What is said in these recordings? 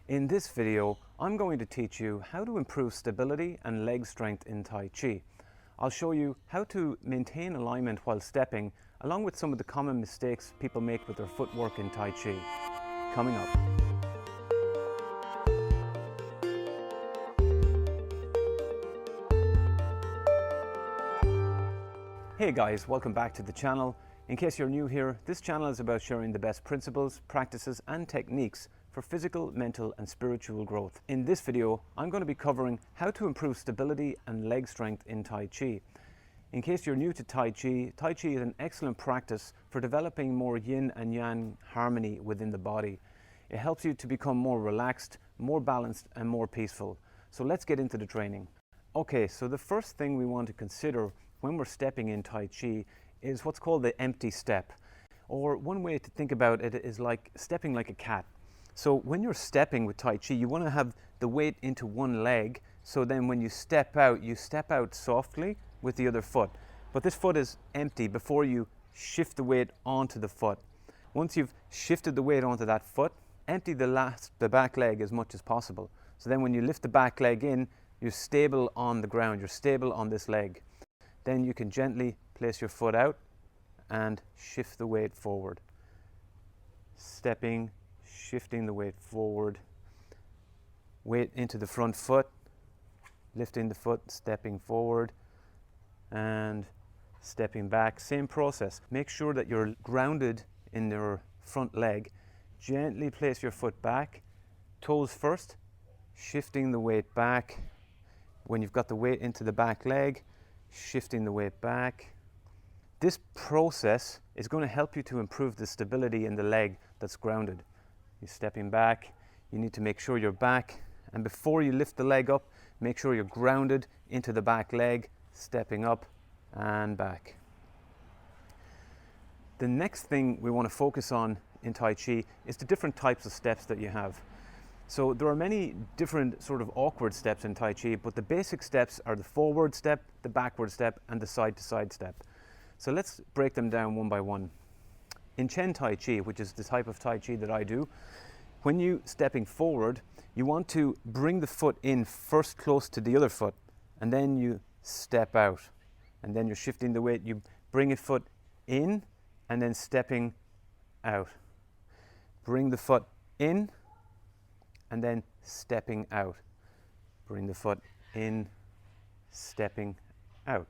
In this video, I'm going to teach you how to improve stability and leg strength in Tai Chi. I'll show you how to maintain alignment while stepping, along with some of the common mistakes people make with their footwork in Tai Chi. Coming up. Hey guys, welcome back to the channel. In case you're new here, this channel is about sharing the best principles, practices and techniques for physical, mental and spiritual growth. In this video, I'm going to be covering how to improve stability and leg strength in Tai Chi. In case you're new to Tai Chi, Tai Chi is an excellent practice for developing more yin and yang harmony within the body. It helps you to become more relaxed, more balanced and more peaceful. So let's get into the training. Okay, so the first thing we want to consider when we're stepping in Tai Chi is what's called the empty step. Or one way to think about it is like stepping like a cat. So when you're stepping with Tai Chi, you want to have the weight into one leg, so then when you step out softly with the other foot. But this foot is empty before you shift the weight onto the foot. Once you've shifted the weight onto that foot, empty the back leg as much as possible. So then when you lift the back leg in, you're stable on the ground, you're stable on this leg. Then you can gently place your foot out and shift the weight forward. Stepping, shifting the weight forward. Weight into the front foot, lifting the foot, stepping forward and stepping back. Same process. Make sure that you're grounded in your front leg. Gently place your foot back, toes first, shifting the weight back. When you've got the weight into the back leg, shifting the weight back. This process is going to help you to improve the stability in the leg that's grounded. You're stepping back, you need to make sure you're back, and before you lift the leg up, make sure you're grounded into the back leg, stepping up and back. The next thing we want to focus on in Tai Chi is the different types of steps that you have. So there are many different sort of awkward steps in Tai Chi, but the basic steps are the forward step, the backward step, and the side to side step. So let's break them down one by one. In Chen Tai Chi, which is the type of Tai Chi that I do, when you stepping forward, you want to bring the foot in first close to the other foot, and then you step out. And then you're shifting the weight, you bring a foot in, and then stepping out. Bring the foot in, and then stepping out. Bring the foot in, stepping out.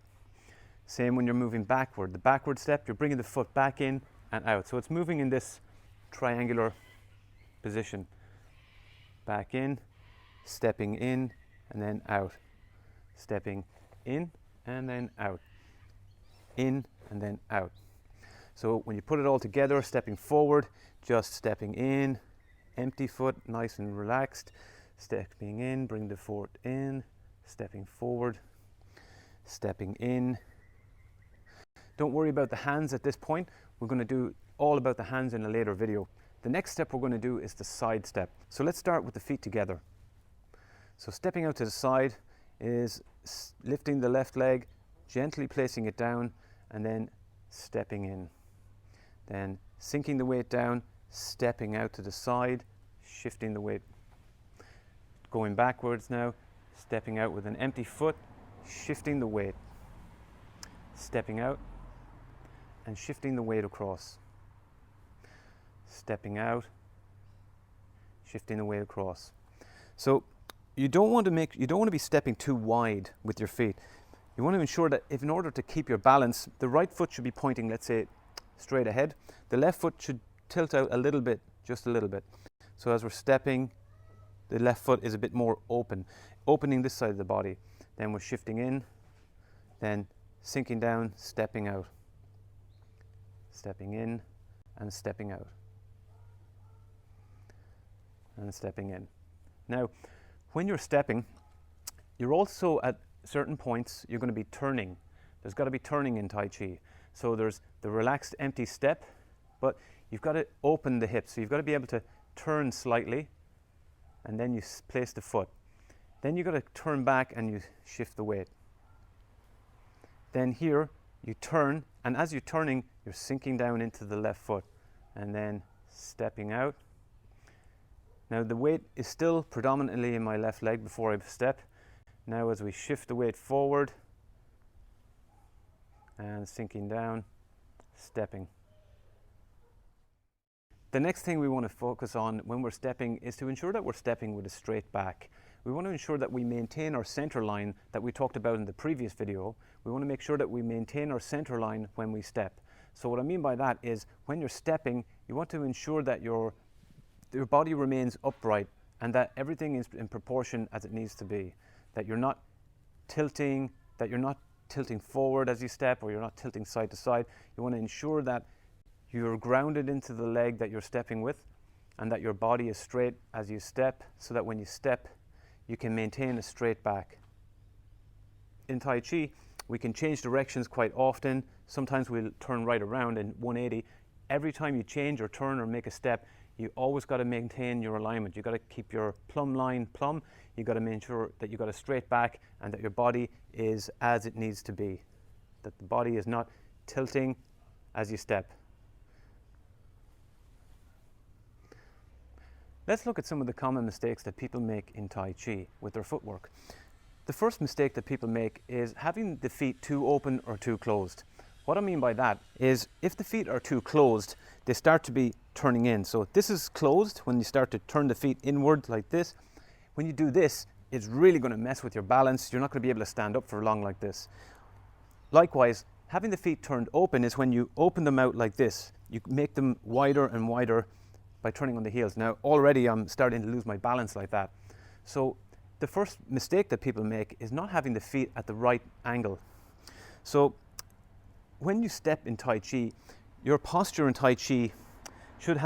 Same when you're moving backward. The backward step, you're bringing the foot back in and out. So it's moving in this triangular position. Back in, stepping in, and then out. Stepping in, and then out. In, and then out. So when you put it all together, stepping forward, just stepping in, empty foot, nice and relaxed. Stepping in, bring the foot in, stepping forward, stepping in. Don't worry about the hands at this point. We're going to do all about the hands in a later video. The next step we're going to do is the side step. So let's start with the feet together. So stepping out to the side is lifting the left leg, gently placing it down, and then stepping in. Then sinking the weight down, stepping out to the side, shifting the weight. Going backwards now, stepping out with an empty foot, shifting the weight. Stepping out and shifting the weight across. Stepping out, shifting the weight across. So you don't want to be stepping too wide with your feet. You want to ensure that in order to keep your balance, the right foot should be pointing, let's say, straight ahead. The left foot should tilt out a little bit, just a little bit. So as we're stepping, the left foot is a bit more opening this side of the body. Then we're shifting in, then sinking down, stepping out. Stepping in and stepping out. And stepping in. Now, when you're stepping, you're also at certain points, you're going to be turning. There's got to be turning in Tai Chi. So there's the relaxed empty step, but you've got to open the hips. So you've got to be able to turn slightly, and then you place the foot. Then you've got to turn back and you shift the weight. Then here, you turn, and as you're turning, you're sinking down into the left foot, and then stepping out, Now the weight is still predominantly in my left leg before I step. Now as we shift the weight forward and sinking down, stepping. The next thing we want to focus on when we're stepping is to ensure that we're stepping with a straight back. We want to ensure that we maintain our center line that we talked about in the previous video. We want to make sure that we maintain our center line when we step. So what I mean by that is when you're stepping, you want to ensure that your body remains upright and that everything is in proportion as it needs to be. That you're not tilting, forward as you step, or you're not tilting side to side. You want to ensure that you're grounded into the leg that you're stepping with and that your body is straight as you step, so that when you step, you can maintain a straight back. In Tai Chi, we can change directions quite often. Sometimes we'll turn right around in 180. Every time you change or turn or make a step, you always got to maintain your alignment. You got to keep your plumb line plumb. You got to make sure that you got a straight back and that your body is as it needs to be. That the body is not tilting as you step. Let's look at some of the common mistakes that people make in Tai Chi with their footwork. The first mistake that people make is having the feet too open or too closed. What I mean by that is if the feet are too closed, they start to be turning in. So this is closed when you start to turn the feet inward like this. When you do this, it's really going to mess with your balance. You're not going to be able to stand up for long like this. Likewise, having the feet turned open is when you open them out like this. You make them wider and wider by turning on the heels. Now already I'm starting to lose my balance like that. So the first mistake that people make is not having the feet at the right angle. So when you step in Tai Chi, your posture in Tai Chi should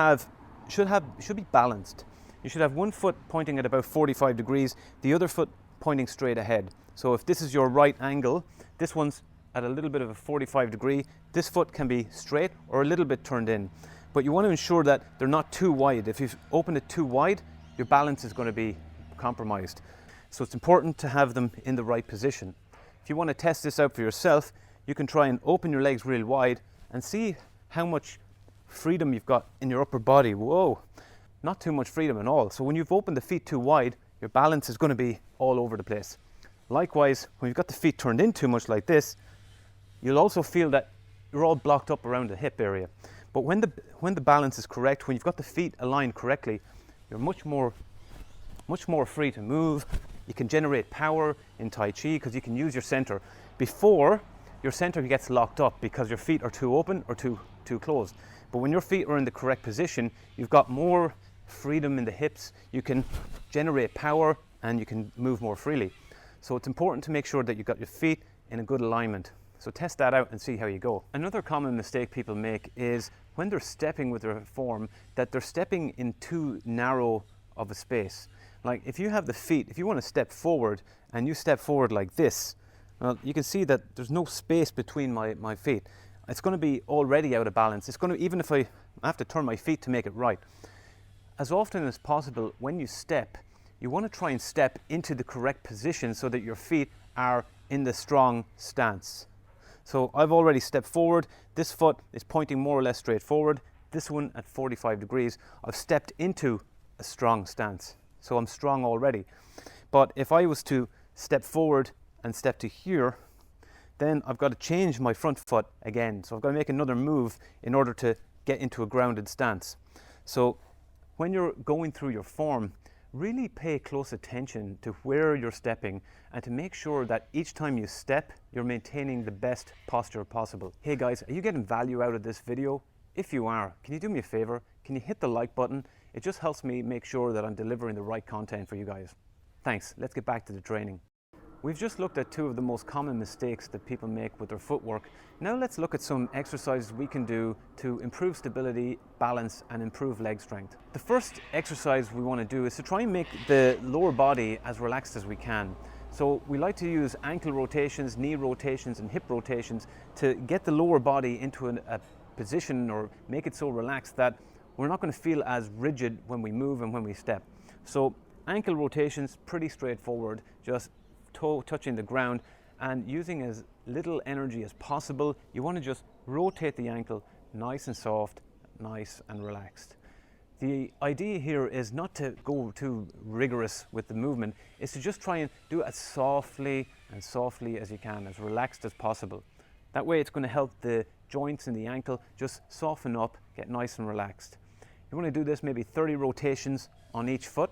be balanced. You should have one foot pointing at about 45 degrees, the other foot pointing straight ahead. So if this is your right angle, this one's at a little bit of a 45 degree, this foot can be straight or a little bit turned in. But you want to ensure that they're not too wide. If you open it too wide, your balance is going to be compromised. So it's important to have them in the right position. If you want to test this out for yourself, you can try and open your legs real wide and see how much freedom you've got in your upper body. Whoa, not too much freedom at all. So when you've opened the feet too wide, your balance is going to be all over the place. Likewise, when you've got the feet turned in too much like this, you'll also feel that you're all blocked up around the hip area. But when the balance is correct, when you've got the feet aligned correctly, you're much more free to move. You can generate power in Tai Chi because you can use your center before your center gets locked up because your feet are too open or too closed. But when your feet are in the correct position, you've got more freedom in the hips. You can generate power and you can move more freely. So it's important to make sure that you've got your feet in a good alignment. So test that out and see how you go. Another common mistake people make is when they're stepping with their form, that they're stepping in too narrow of a space. Like if you have the feet, if you want to step forward and you step forward like this, well, you can see that there's no space between my feet. It's going to be already out of balance. It's going to, even if I have to turn my feet to make it right. As often as possible, when you step, you want to try and step into the correct position so that your feet are in the strong stance. So I've already stepped forward. This foot is pointing more or less straight forward. This one at 45 degrees. I've stepped into a strong stance. So I'm strong already. But if I was to step forward and step to here, then I've got to change my front foot again. So I've got to make another move in order to get into a grounded stance. So when you're going through your form, really pay close attention to where you're stepping and to make sure that each time you step, you're maintaining the best posture possible. Hey guys, are you getting value out of this video? If you are, can you do me a favor? Can you hit the like button? It just helps me make sure that I'm delivering the right content for you guys. Thanks, let's get back to the training. We've just looked at two of the most common mistakes that people make with their footwork. Now let's look at some exercises we can do to improve stability, balance, and improve leg strength. The first exercise we want to do is to try and make the lower body as relaxed as we can. So we like to use ankle rotations, knee rotations, and hip rotations to get the lower body into a position or make it so relaxed that we're not going to feel as rigid when we move and when we step. So ankle rotations, pretty straightforward, just toe touching the ground and using as little energy as possible. You want to just rotate the ankle nice and soft, nice and relaxed. The idea here is not to go too rigorous with the movement, it's to just try and do it as softly as you can, as relaxed as possible. That way it's going to help the joints in the ankle just soften up, get nice and relaxed. You want to do this maybe 30 rotations on each foot,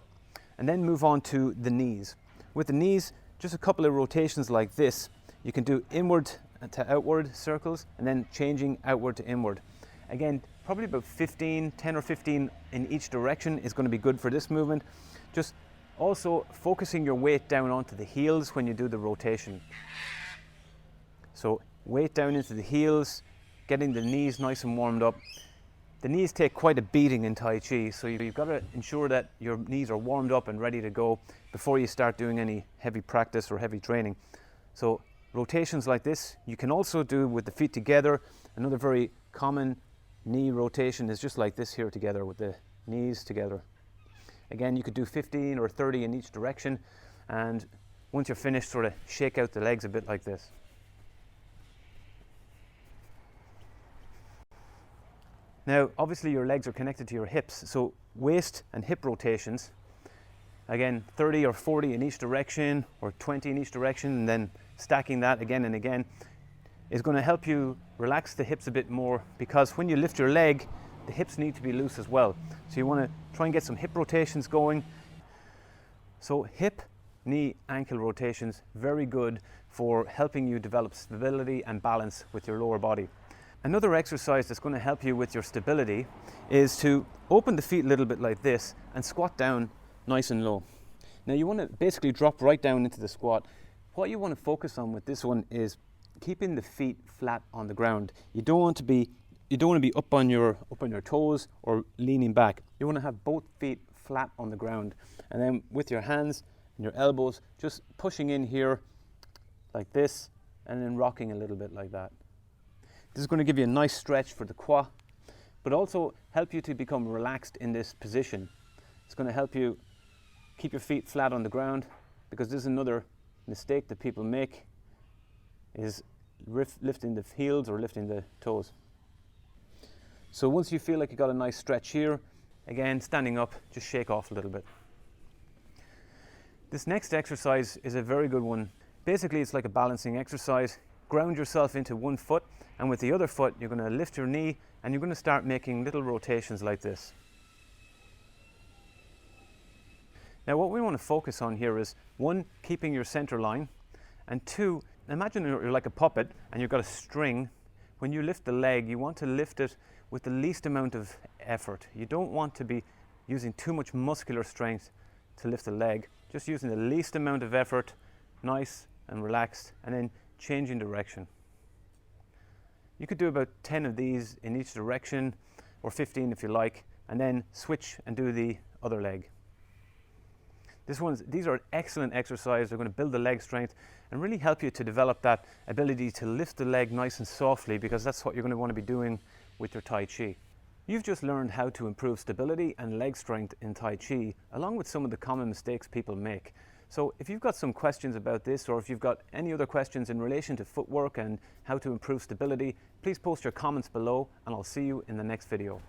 and then move on to the knees. With the knees, just a couple of rotations like this. You can do inward to outward circles and then changing outward to inward. Again, probably about 10 or 15 in each direction is going to be good for this movement. Just also focusing your weight down onto the heels when you do the rotation. So weight down into the heels, getting the knees nice and warmed up. The knees take quite a beating in Tai Chi, so you've got to ensure that your knees are warmed up and ready to go before you start doing any heavy practice or heavy training. So rotations like this, you can also do with the feet together. Another very common knee rotation is just like this here together with the knees together. Again, you could do 15 or 30 in each direction, and once you're finished, sort of shake out the legs a bit like this. Now, obviously your legs are connected to your hips, so waist and hip rotations, again, 30 or 40 in each direction, or 20 in each direction, and then stacking that again and again, is going to help you relax the hips a bit more, because when you lift your leg, the hips need to be loose as well. So you want to try and get some hip rotations going. So hip, knee, ankle rotations, very good for helping you develop stability and balance with your lower body. Another exercise that's going to help you with your stability is to open the feet a little bit like this and squat down nice and low. Now you want to basically drop right down into the squat. What you want to focus on with this one is keeping the feet flat on the ground. You don't want to be up on your toes or leaning back. You want to have both feet flat on the ground, and then with your hands and your elbows just pushing in here like this, and then rocking a little bit like that. This is going to give you a nice stretch for the quad, but also help you to become relaxed in this position. It's going to help you keep your feet flat on the ground, because this is another mistake that people make, is lifting the heels or lifting the toes. So once you feel like you got a nice stretch here, again, standing up, just shake off a little bit. This next exercise is a very good one. Basically, it's like a balancing exercise. Ground yourself into one foot, and with the other foot, you're going to lift your knee, and you're going to start making little rotations like this. Now, what we want to focus on here is, one, keeping your center line, and two, imagine you're like a puppet and you've got a string. When you lift the leg, you want to lift it with the least amount of effort. You don't want to be using too much muscular strength to lift the leg, just using the least amount of effort, nice and relaxed, and then changing direction. You could do about 10 of these in each direction, or 15 if you like, and then switch and do the other leg. These are excellent exercises. They're going to build the leg strength and really help you to develop that ability to lift the leg nice and softly, because that's what you're going to want to be doing with your Tai Chi. You've just learned how to improve stability and leg strength in Tai Chi, along with some of the common mistakes people make. So if you've got some questions about this, or if you've got any other questions in relation to footwork and how to improve stability, please post your comments below, and I'll see you in the next video.